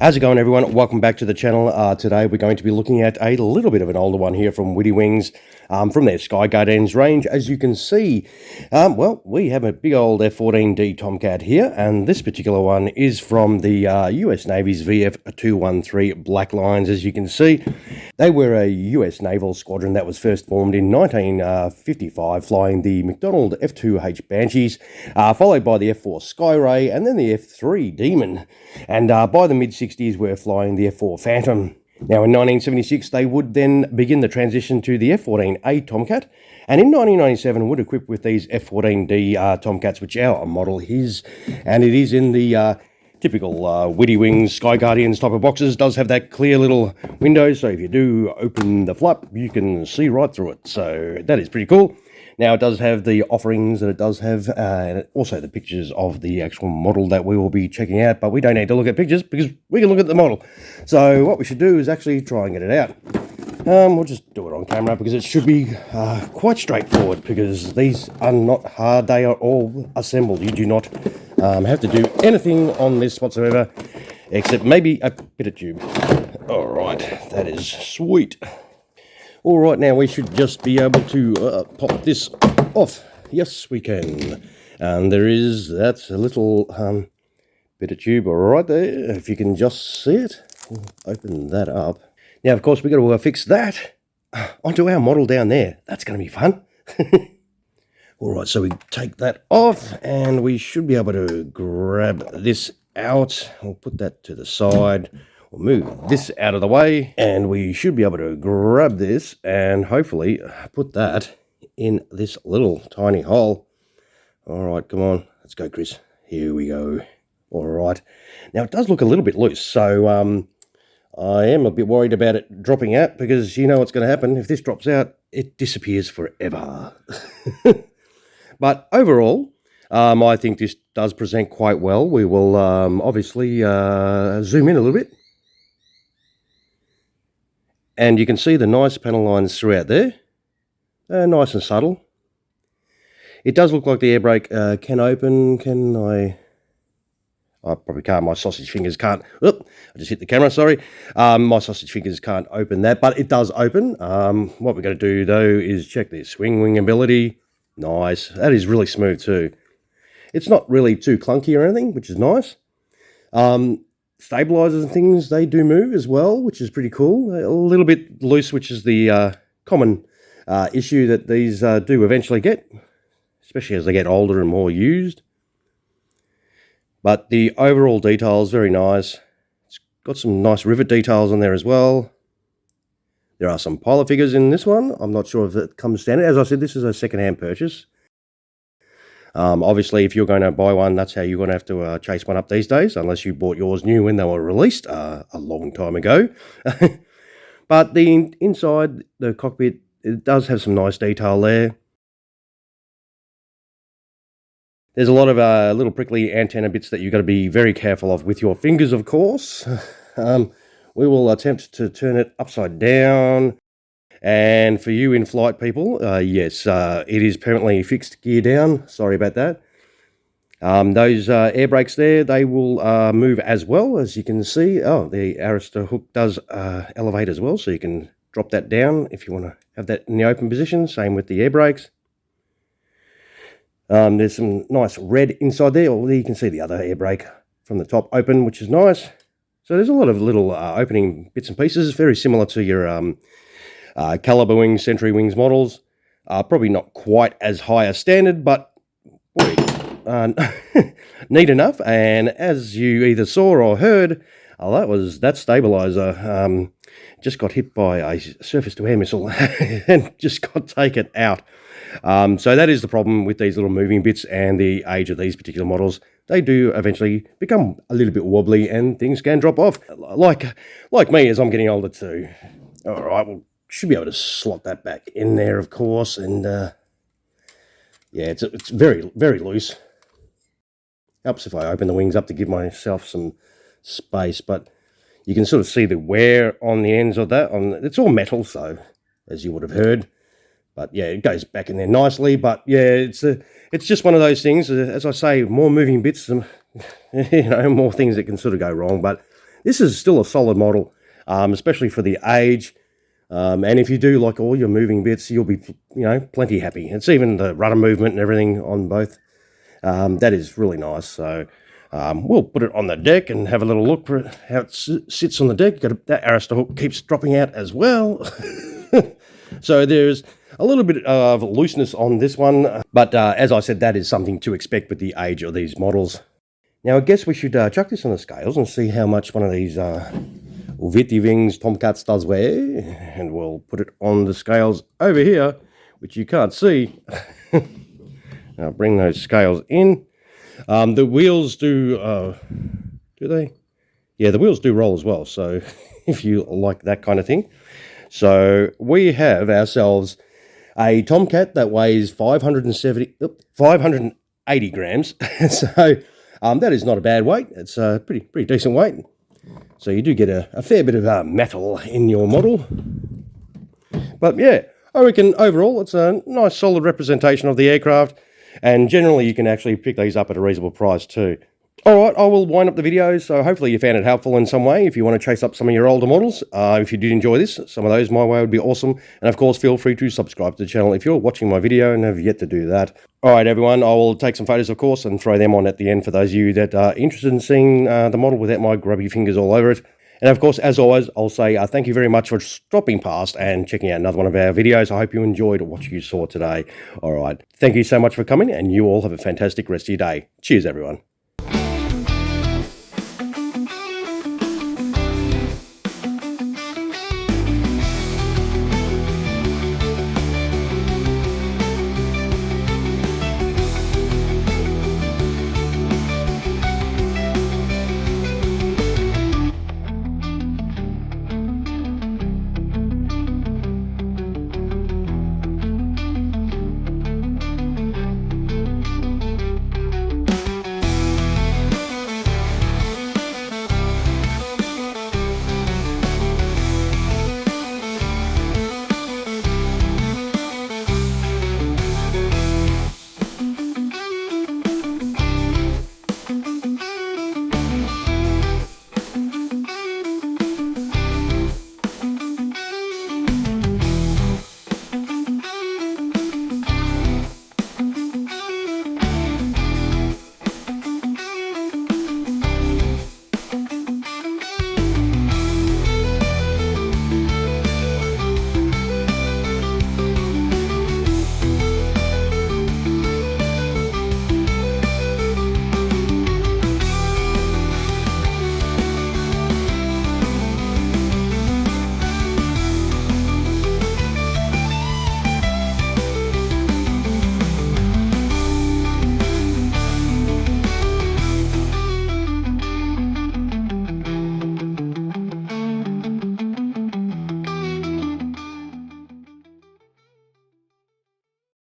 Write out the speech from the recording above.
How's it going, everyone? Welcome back to the channel. Today we're going to be looking at a little bit of an older one here from Witty Wings, from their Sky Guardians range. As you can see, well, we have a big old F-14D Tomcat here, and this particular one is from the US Navy's VF-213 Black Lines. As you can see, they were a US naval squadron that was first formed in 1955, flying the McDonnell F-2H Banshees, followed by the F-4 Skyray, and then the F-3 Demon. And by the mid-60s, we're flying the F-4 Phantom. Now, in 1976, they would then begin the transition to the F-14A Tomcat, and in 1997 would equip with these F-14D Tomcats, which our model is, and it is in the typical Witty Wings Sky Guardians type of boxes. Does have that clear little window, so if you do open the flap, you can see right through it, so that is pretty cool. Now, it does have the offerings that it does have, and also the pictures of the actual model that we will be checking out, but we don't need to look at pictures because we can look at the model. So what we should do is actually try and get it out. We'll just do it on camera because it should be quite straightforward, because these are not hard. They are all assembled. You do not have to do anything on this whatsoever, except maybe a bit of tube. All right, that is sweet. All right, now we should just be able to pop this off. Yes, we can. And that's a little bit of tube right there. If you can just see it, we'll open that up. Now, of course, we've got to fix that onto our model down there. That's going to be fun. All right, so we take that off, and we should be able to grab this out. We'll put that to the side. We'll move this out of the way, and we should be able to grab this and hopefully put that in this little tiny hole. All right, come on. Let's go, Chris. Here we go. All right. Now, it does look a little bit loose, so I am a bit worried about it dropping out, because you know what's going to happen. If this drops out, it disappears forever. But overall, I think this does present quite well. We will obviously zoom in a little bit. And you can see the nice panel lines throughout there. Nice and subtle. It does look like the air brake can open. Can I probably can't. My sausage fingers can't. Oop, I just hit the camera, sorry. My sausage fingers can't open that, but it does open. What we're going to do, though, is check this swing wing ability. Nice. That is really smooth, too. It's not really too clunky or anything, which is nice. Stabilizers and things, they do move as well, which is pretty cool. A little bit loose, which is the common issue that these do eventually get, especially as they get older and more used. But the overall detail is very nice. It's got some nice rivet details on there as well. There are some pilot figures in this one. I'm not sure if it comes standard. As I said, this is a second-hand purchase. Obviously, if you're going to buy one, that's how you're going to have to chase one up these days, unless you bought yours new when they were released a long time ago. But the inside, the cockpit, it does have some nice detail there. There's a lot of little prickly antenna bits that you've got to be very careful of with your fingers, of course. We will attempt to turn it upside down. And for you in-flight people, yes, it is permanently fixed gear down. Sorry about that. Those air brakes there, they will move as well, as you can see. Oh, the arrestor hook does elevate as well, so you can drop that down if you want to have that in the open position. Same with the air brakes. There's some nice red inside there. Or you can see the other air brake from the top open, which is nice. So there's a lot of little opening bits and pieces, very similar to your Caliber Wings, Century Wings models. Probably not quite as high a standard, but boy, neat enough. And as you either saw or heard, that stabilizer just got hit by a surface-to-air missile and just got taken out. So that is the problem with these little moving bits and the age of these particular models. They do eventually become a little bit wobbly and things can drop off, like me as I'm getting older too. All right, well, should be able to slot that back in there, of course, and yeah, it's very, very loose. Helps if I open the wings up to give myself some space, but you can sort of see the wear on the ends of that. It's all metal, so as you would have heard. But yeah, it goes back in there nicely. But yeah, it's just one of those things. As I say, more moving bits, more things that can sort of go wrong. But this is still a solid model, especially for the age. And if you do like all your moving bits, you'll be, plenty happy. It's even the rudder movement and everything on both. That is really nice. So we'll put it on the deck and have a little look for how it sits on the deck. That arrestor hook keeps dropping out as well. So there's a little bit of looseness on this one. But as I said, that is something to expect with the age of these models. Now I guess we should chuck this on the scales and see how much one of these Witty Wings Tomcats does weigh, and we'll put it on the scales over here, which you can't see. Now bring those scales in. The wheels do they? Yeah, the wheels do roll as well, so if you like that kind of thing. So we have ourselves a Tomcat that weighs 580 grams. So that is not a bad weight. It's a pretty decent weight. So you do get a fair bit of metal in your model. But yeah, I reckon overall it's a nice solid representation of the aircraft. And generally you can actually pick these up at a reasonable price too. Alright, I will wind up the video, so hopefully you found it helpful in some way. If you want to chase up some of your older models, if you did enjoy this, some of those my way would be awesome. And of course, feel free to subscribe to the channel if you're watching my video and have yet to do that. Alright everyone, I will take some photos of course and throw them on at the end for those of you that are interested in seeing the model without my grubby fingers all over it. And of course, as always, I'll say thank you very much for stopping past and checking out another one of our videos. I hope you enjoyed what you saw today. Alright, thank you so much for coming, and you all have a fantastic rest of your day. Cheers everyone.